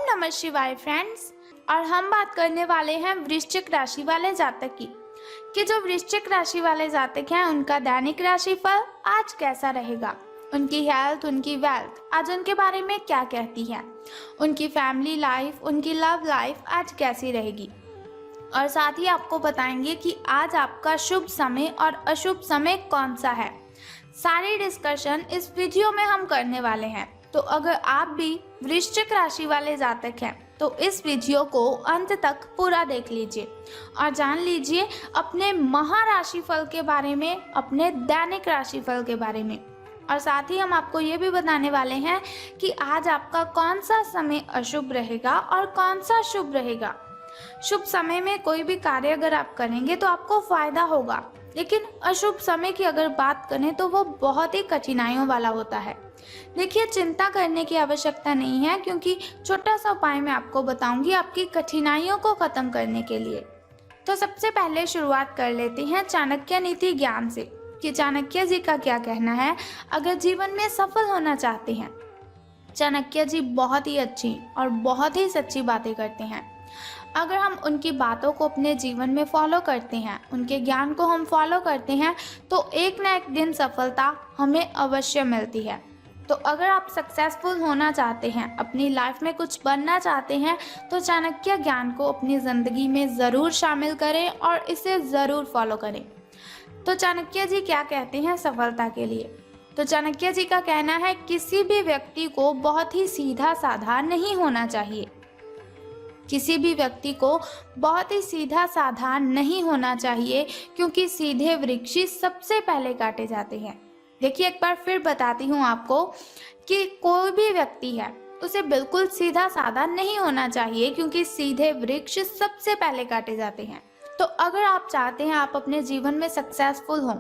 नमः शिवाय फ्रेंड्स। और हम बात करने वाले हैं वृश्चिक राशि वाले जातक की कि जो वृश्चिक राशि वाले जातक हैं उनका दैनिक राशिफल आज कैसा रहेगा, उनकी हेल्थ, उनकी वेल्थ आज उनके बारे में क्या कहती है, उनकी फैमिली लाइफ, उनकी लव लाइफ आज कैसी रहेगी। और साथ ही आपको बताएंगे कि आज आपका शुभ समय और अशुभ समय कौन सा है। सारी डिस्कशन इस वीडियो में हम करने वाले हैं। तो अगर आप भी वृश्चिक राशि वाले जातक हैं तो इस वीडियो को अंत तक पूरा देख लीजिए और जान लीजिए अपने महाराशिफल के बारे में, अपने दैनिक राशिफल के बारे में। और साथ ही हम आपको ये भी बताने वाले हैं कि आज आपका कौन सा समय अशुभ रहेगा और कौन सा शुभ रहेगा। शुभ समय में कोई भी कार्य अगर आप करेंगे तो आपको फायदा होगा, लेकिन अशुभ समय की अगर बात करें तो वो बहुत ही कठिनाइयों वाला होता है। देखिए, चिंता करने की आवश्यकता नहीं है, क्योंकि छोटा सा उपाय मैं आपको बताऊंगी आपकी कठिनाइयों को खत्म करने के लिए। तो सबसे पहले शुरुआत कर लेते हैं चाणक्य नीति ज्ञान से कि चाणक्य जी का क्या कहना है अगर जीवन में सफल होना चाहते हैं। चाणक्य जी बहुत ही अच्छी और बहुत ही सच्ची बातें करते हैं। अगर हम उनकी बातों को अपने जीवन में फॉलो करते हैं, उनके ज्ञान को हम फॉलो करते हैं तो एक ना एक दिन सफलता हमें अवश्य मिलती है। तो अगर आप सक्सेसफुल होना चाहते हैं, अपनी लाइफ में कुछ बनना चाहते हैं, तो चाणक्य ज्ञान को अपनी ज़िंदगी में ज़रूर शामिल करें और इसे ज़रूर फॉलो करें। तो चाणक्य जी क्या कहते हैं सफलता के लिए? तो चाणक्य जी का कहना है किसी भी व्यक्ति को बहुत ही सीधा साधा नहीं होना चाहिए। किसी भी व्यक्ति को बहुत ही सीधा साधा नहीं होना चाहिए, क्योंकि सीधे वृक्ष सबसे पहले काटे जाते हैं। देखिए, एक बार फिर बताती हूँ आपको कि कोई भी व्यक्ति है उसे बिल्कुल सीधा साधा नहीं होना चाहिए, क्योंकि सीधे वृक्ष सबसे पहले काटे जाते हैं। तो अगर आप चाहते हैं आप अपने जीवन में सक्सेसफुल हों,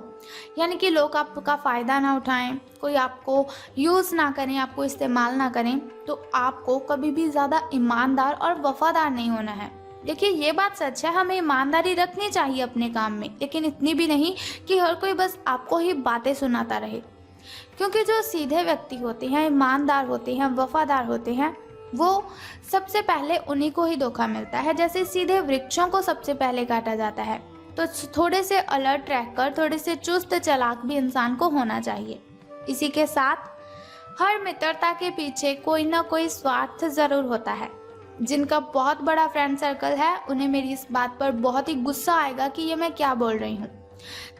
यानी कि लोग आपका फ़ायदा ना उठाएं, कोई आपको यूज़ ना करें, आपको इस्तेमाल ना करें, तो आपको कभी भी ज़्यादा ईमानदार और वफादार नहीं होना है। देखिए, ये बात सच है, हमें ईमानदारी रखनी चाहिए अपने काम में, लेकिन इतनी भी नहीं कि हर कोई बस आपको ही बातें सुनाता रहे। क्योंकि जो सीधे व्यक्ति होते हैं, ईमानदार होते हैं, वफादार होते हैं, वो सबसे पहले उन्हीं को ही धोखा मिलता है। जैसे सीधे वृक्षों को सबसे पहले काटा जाता है, तो थोड़े से अलर्ट रहकर, थोड़े से चुस्त चालाक भी इंसान को होना चाहिए। इसी के साथ हर मित्रता के पीछे कोई ना कोई स्वार्थ ज़रूर होता है। जिनका बहुत बड़ा फ्रेंड सर्कल है उन्हें मेरी इस बात पर बहुत ही गुस्सा आएगा कि ये मैं क्या बोल रही हूँ।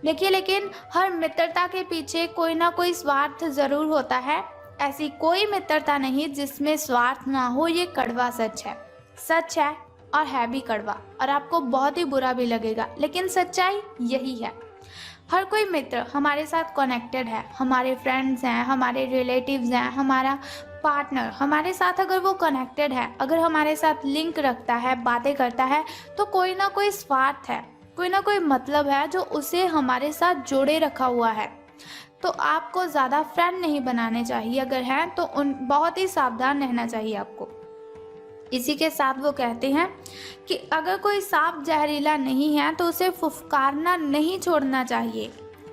देखिए, लेकिन हर मित्रता के पीछे कोई ना कोई स्वार्थ ज़रूर होता है। ऐसी कोई मित्रता नहीं जिसमें स्वार्थ ना हो, ये कड़वा सच है और है भी कड़वा, और आपको बहुत ही बुरा भी लगेगा, लेकिन सच्चाई यही है। हर कोई मित्र हमारे साथ कनेक्टेड है, हमारे फ्रेंड्स हैं, हमारे रिलेटिव्स हैं, हमारा पार्टनर हमारे साथ अगर वो कनेक्टेड है, अगर हमारे साथ लिंक रखता है, बातें करता है, तो कोई ना कोई स्वार्थ है, कोई ना कोई मतलब है जो उसे हमारे साथ जोड़े रखा हुआ है। तो आपको ज़्यादा फ्रेंड नहीं बनाने चाहिए, अगर हैं तो बहुत ही सावधान रहना चाहिए आपको। इसी के साथ वो कहते हैं कि अगर कोई सांप जहरीला नहीं है तो उसे फुफकारना नहीं छोड़ना चाहिए।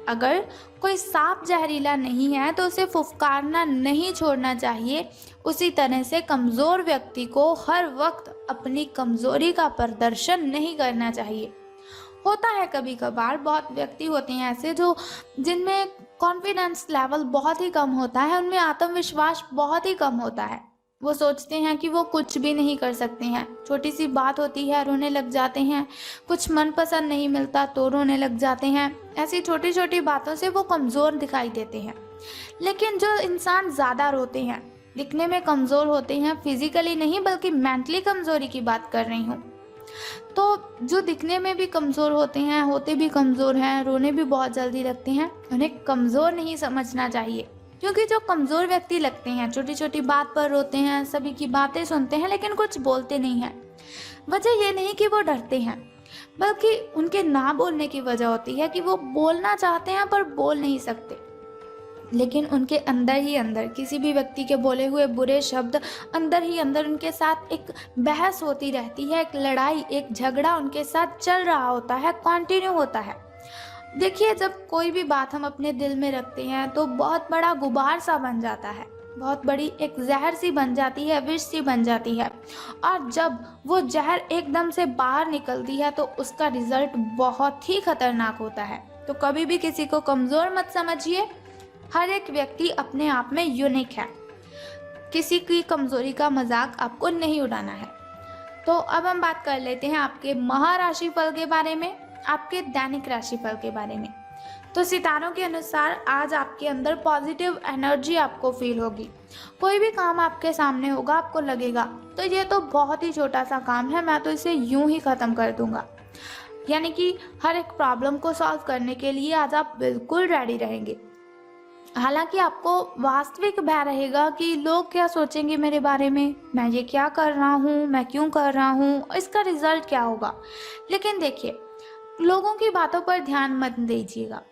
अगर कोई सांप जहरीला नहीं है तो उसे फुफकारना नहीं छोड़ना चाहिए। उसी तरह से कमज़ोर व्यक्ति को हर वक्त अपनी कमज़ोरी का प्रदर्शन नहीं करना चाहिए। होता है कभी कभार, बहुत व्यक्ति होते हैं ऐसे जो जिनमें कॉन्फिडेंस लेवल बहुत ही कम होता है, उनमें आत्मविश्वास बहुत ही कम होता है। वो सोचते हैं कि वो कुछ भी नहीं कर सकते हैं, छोटी सी बात होती है रोने लग जाते हैं, कुछ मनपसंद नहीं मिलता तो रोने लग जाते हैं। ऐसी छोटी छोटी बातों से वो कमज़ोर दिखाई देते हैं। लेकिन जो इंसान ज़्यादा रोते हैं, दिखने में कमज़ोर होते हैं, फिजिकली नहीं बल्कि मेंटली कमज़ोरी की बात कर रही हूँ, तो जो दिखने में भी कमज़ोर होते हैं, होते भी कमज़ोर हैं, रोने भी बहुत जल्दी लगते हैं, उन्हें कमज़ोर नहीं समझना चाहिए। क्योंकि जो कमज़ोर व्यक्ति लगते हैं, छोटी छोटी बात पर रोते हैं, सभी की बातें सुनते हैं लेकिन कुछ बोलते नहीं हैं, वजह ये नहीं कि वो डरते हैं, बल्कि उनके ना बोलने की वजह होती है कि वो बोलना चाहते हैं पर बोल नहीं सकते। लेकिन उनके अंदर ही अंदर किसी भी व्यक्ति के बोले हुए बुरे शब्द अंदर ही अंदर उनके साथ एक बहस होती रहती है, एक लड़ाई, एक झगड़ा उनके साथ चल रहा होता है, कंटिन्यू होता है। देखिए, जब कोई भी बात हम अपने दिल में रखते हैं तो बहुत बड़ा गुबार सा बन जाता है। बहुत बड़ी एक जहर सी बन जाती है, विष सी बन जाती है, और जब वो जहर एकदम से बाहर निकलती है तो उसका रिजल्ट बहुत ही खतरनाक होता है। तो कभी भी किसी को कमज़ोर मत समझिए, हर एक व्यक्ति अपने आप में यूनिक है, किसी की कमज़ोरी का मजाक आपको नहीं उड़ाना है। तो अब हम बात कर लेते हैं आपके महाराशिफल के बारे में, आपके दैनिक राशिफल के बारे में। तो सितारों के अनुसार आज आपके अंदर पॉजिटिव एनर्जी आपको फील होगी। कोई भी काम आपके सामने होगा, आपको लगेगा तो ये तो बहुत ही छोटा सा काम है, मैं तो इसे यूं ही ख़त्म कर दूंगा। यानी कि हर एक प्रॉब्लम को सॉल्व करने के लिए आज आप बिल्कुल रेडी रहेंगे। हालांकि आपको वास्तविक भय रहेगा कि लोग क्या सोचेंगे मेरे बारे में, मैं ये क्या कर रहा हूँ, मैं क्यों कर रहा हूँ, इसका रिजल्ट क्या होगा। लेकिन देखिए, लोगों की बातों पर ध्यान मत दीजिएगा।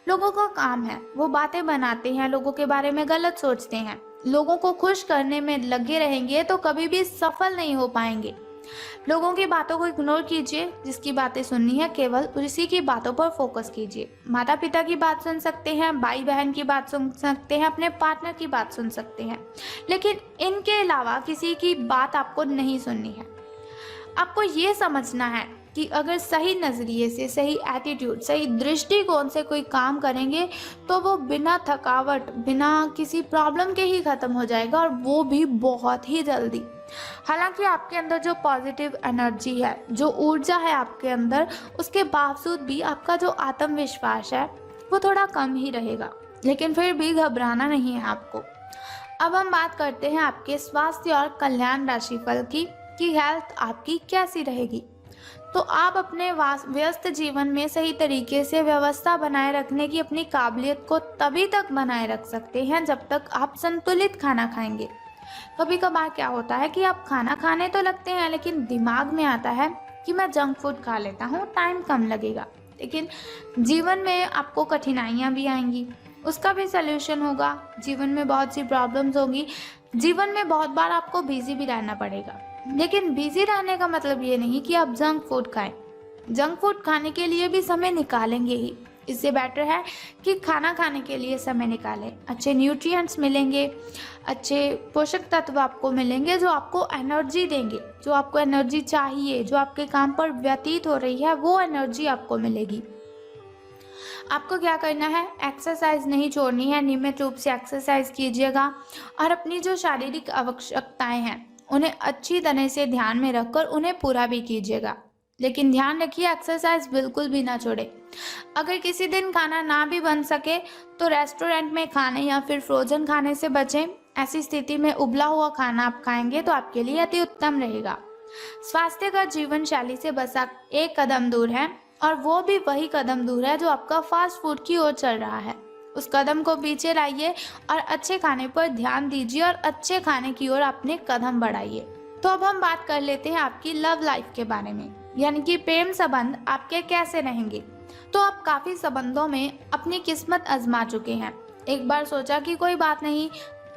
लोगों का काम है, वो बातें बनाते हैं, लोगों के बारे में गलत सोचते हैं। लोगों को खुश करने में लगे रहेंगे तो कभी भी सफल नहीं हो पाएंगे। लोगों की बातों को इग्नोर कीजिए, जिसकी बातें सुननी है केवल उसी की बातों पर फोकस कीजिए। माता पिता की बात सुन सकते हैं, भाई बहन की बात सुन सकते हैं, अपने पार्टनर की बात सुन सकते हैं, लेकिन इनके अलावा किसी की बात आपको नहीं सुननी है। आपको ये समझना है कि अगर सही नज़रिए से, सही एटीट्यूड, सही दृष्टिकोण से कोई काम करेंगे तो वो बिना थकावट, बिना किसी प्रॉब्लम के ही ख़त्म हो जाएगा, और वो भी बहुत ही जल्दी। हालांकि आपके अंदर जो पॉजिटिव एनर्जी है, जो ऊर्जा है आपके अंदर, उसके बावजूद भी आपका जो आत्मविश्वास है वो थोड़ा कम ही रहेगा, लेकिन फिर भी घबराना नहीं है आपको। अब हम बात करते हैं आपके स्वास्थ्य और कल्याण राशिफल की कि हेल्थ आपकी कैसी रहेगी। तो आप अपने व्यस्त जीवन में सही तरीके से व्यवस्था बनाए रखने की अपनी काबिलियत को तभी तक बनाए रख सकते हैं जब तक आप संतुलित खाना खाएंगे। कभी कभार क्या होता है कि आप खाना खाने तो लगते हैं, लेकिन दिमाग में आता है कि मैं जंक फूड खा लेता हूँ, टाइम कम लगेगा। लेकिन जीवन में आपको कठिनाइयाँ भी आएंगी, उसका भी सल्यूशन होगा। जीवन में बहुत सी प्रॉब्लम्स होगी, जीवन में बहुत बार आपको बिजी भी रहना पड़ेगा। लेकिन बिजी रहने का मतलब ये नहीं कि आप जंक फूड खाएं। जंक फूड खाने के लिए भी समय निकालेंगे ही। इससे बेटर है कि खाना खाने के लिए समय निकालें। अच्छे न्यूट्रिएंट्स मिलेंगे, अच्छे पोषक तत्व आपको मिलेंगे जो आपको एनर्जी देंगे, जो आपको एनर्जी चाहिए, जो आपके काम पर व्यतीत हो रही है वो एनर्जी आपको मिलेगी। आपको क्या करना है, एक्सरसाइज नहीं छोड़नी है, नियमित रूप से एक्सरसाइज कीजिएगा और अपनी जो शारीरिक आवश्यकताएं हैं उन्हें अच्छी तरह से ध्यान में रखकर उन्हें पूरा भी कीजिएगा। लेकिन ध्यान रखिए, एक्सरसाइज बिल्कुल भी ना छोड़े। अगर किसी दिन खाना ना भी बन सके तो रेस्टोरेंट में खाने या फिर फ्रोजन खाने से बचें। ऐसी स्थिति में उबला हुआ खाना आप खाएंगे तो आपके लिए अति उत्तम रहेगा। स्वास्थ्य का जीवन शैली से बस आप एक कदम दूर है, और वो भी वही कदम दूर है जो आपका फास्ट फूड की ओर चल रहा है। उस कदम को पीछे लाइए और अच्छे खाने पर ध्यान दीजिए और अच्छे खाने की ओर अपने कदम बढ़ाइए। तो अब हम बात कर लेते हैं आपकी लव लाइफ के बारे में, यानी कि प्रेम संबंध आपके कैसे रहेंगे। तो आप काफ़ी संबंधों में अपनी किस्मत आजमा चुके हैं। एक बार सोचा कि कोई बात नहीं,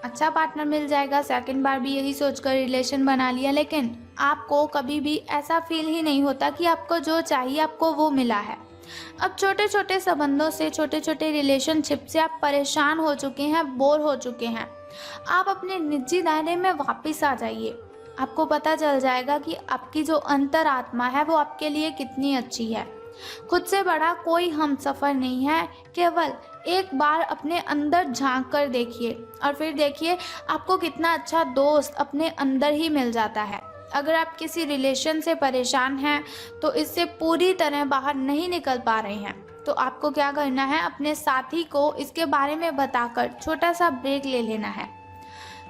अच्छा पार्टनर मिल जाएगा, सेकंड बार भी यही सोचकर रिलेशन बना लिया, लेकिन आपको कभी भी ऐसा फील ही नहीं होता कि आपको जो चाहिए आपको वो मिला है। अब छोटे छोटे संबंधों से, छोटे छोटे रिलेशनशिप से आप परेशान हो चुके हैं, बोर हो चुके हैं। आप अपने निजी दायरे में वापस आ जाइए। आपको पता चल जाएगा कि आपकी जो अंतरात्मा है वो आपके लिए कितनी अच्छी है। खुद से बड़ा कोई हमसफर नहीं है। केवल एक बार अपने अंदर झांक कर देखिए और फिर देखिए आपको कितना अच्छा दोस्त अपने अंदर ही मिल जाता है। अगर आप किसी रिलेशन से परेशान हैं तो इससे पूरी तरह बाहर नहीं निकल पा रहे हैं, तो आपको क्या करना है, अपने साथी को इसके बारे में बताकर छोटा सा ब्रेक ले लेना है।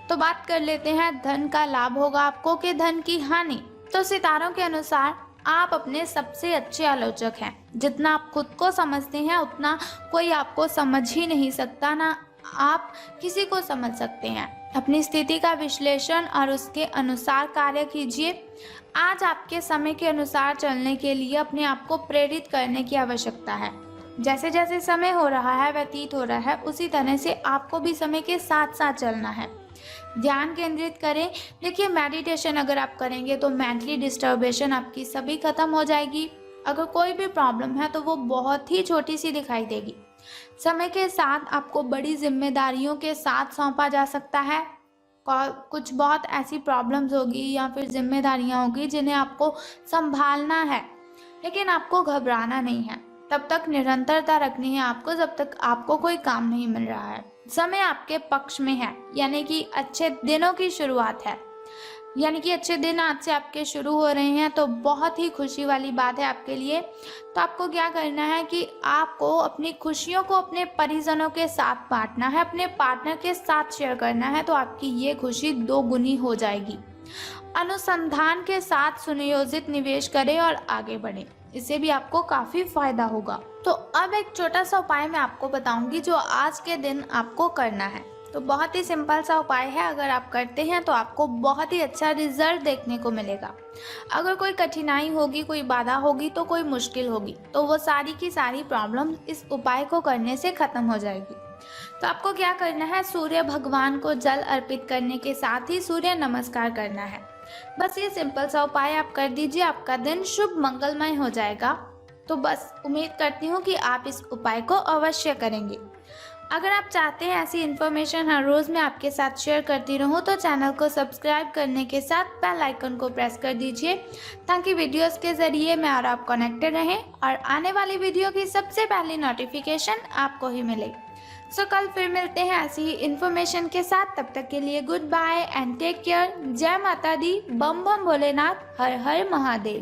तो बात कर लेते हैं धन का लाभ होगा आपको कि धन की हानि। तो सितारों के अनुसार आप अपने सबसे अच्छे आलोचक हैं। जितना आप खुद को समझते हैं उतना कोई आपको समझ ही नहीं सकता, ना आप किसी को समझ सकते हैं। अपनी स्थिति का विश्लेषण और उसके अनुसार कार्य कीजिए। आज आपके समय के अनुसार चलने के लिए अपने आप को प्रेरित करने की आवश्यकता है। जैसे जैसे समय हो रहा है, व्यतीत हो रहा है, उसी तरह से आपको भी समय के साथ साथ चलना है। ध्यान केंद्रित करें। देखिए, मेडिटेशन अगर आप करेंगे तो मेंटली डिस्टर्बेशन आपकी सभी खत्म हो जाएगी। अगर कोई भी प्रॉब्लम है तो वो बहुत ही छोटी सी दिखाई देगी। समय के साथ आपको बड़ी जिम्मेदारियों के साथ सौंपा जा सकता है। कुछ बहुत ऐसी प्रॉब्लम्स होगी या फिर जिम्मेदारियां होगी जिन्हें आपको संभालना है, लेकिन आपको घबराना नहीं है। तब तक निरंतरता रखनी है आपको जब तक आपको कोई काम नहीं मिल रहा है। समय आपके पक्ष में है, यानी कि अच्छे दिनों की शुरुआत है, यानी कि अच्छे दिन आज से आपके शुरू हो रहे हैं, तो बहुत ही खुशी वाली बात है आपके लिए। तो आपको क्या करना है कि आपको अपनी खुशियों को अपने परिजनों के साथ बांटना है, अपने पार्टनर के साथ शेयर करना है, तो आपकी ये खुशी 2 गुनी हो जाएगी। अनुसंधान के साथ सुनियोजित निवेश करें और आगे बढ़ें, इससे भी आपको काफ़ी फायदा होगा। तो अब एक छोटा सा उपाय मैं आपको बताऊंगी जो आज के दिन आपको करना है। तो बहुत ही सिंपल सा उपाय है, अगर आप करते हैं तो आपको बहुत ही अच्छा रिजल्ट देखने को मिलेगा। अगर कोई कठिनाई होगी, कोई बाधा होगी, तो कोई मुश्किल होगी, तो वो सारी की सारी प्रॉब्लम इस उपाय को करने से ख़त्म हो जाएगी। तो आपको क्या करना है, सूर्य भगवान को जल अर्पित करने के साथ ही सूर्य नमस्कार करना है। बस ये सिंपल सा उपाय आप कर दीजिए, आपका दिन शुभ मंगलमय हो जाएगा। तो बस उम्मीद करती हूँ कि आप इस उपाय को अवश्य करेंगे। अगर आप चाहते हैं ऐसी इन्फॉर्मेशन हर रोज़ मैं आपके साथ शेयर करती रहूँ, तो चैनल को सब्सक्राइब करने के साथ बेल आइकन को प्रेस कर दीजिए, ताकि वीडियोस के ज़रिए मैं और आप कनेक्टेड रहें और आने वाली वीडियो की सबसे पहली नोटिफिकेशन आपको ही मिले। सो कल फिर मिलते हैं ऐसी ही इन्फॉर्मेशन के साथ। तब तक के लिए good bye and take care. जय माता दी, बम बम भोलेनाथ, हर हर महादेव।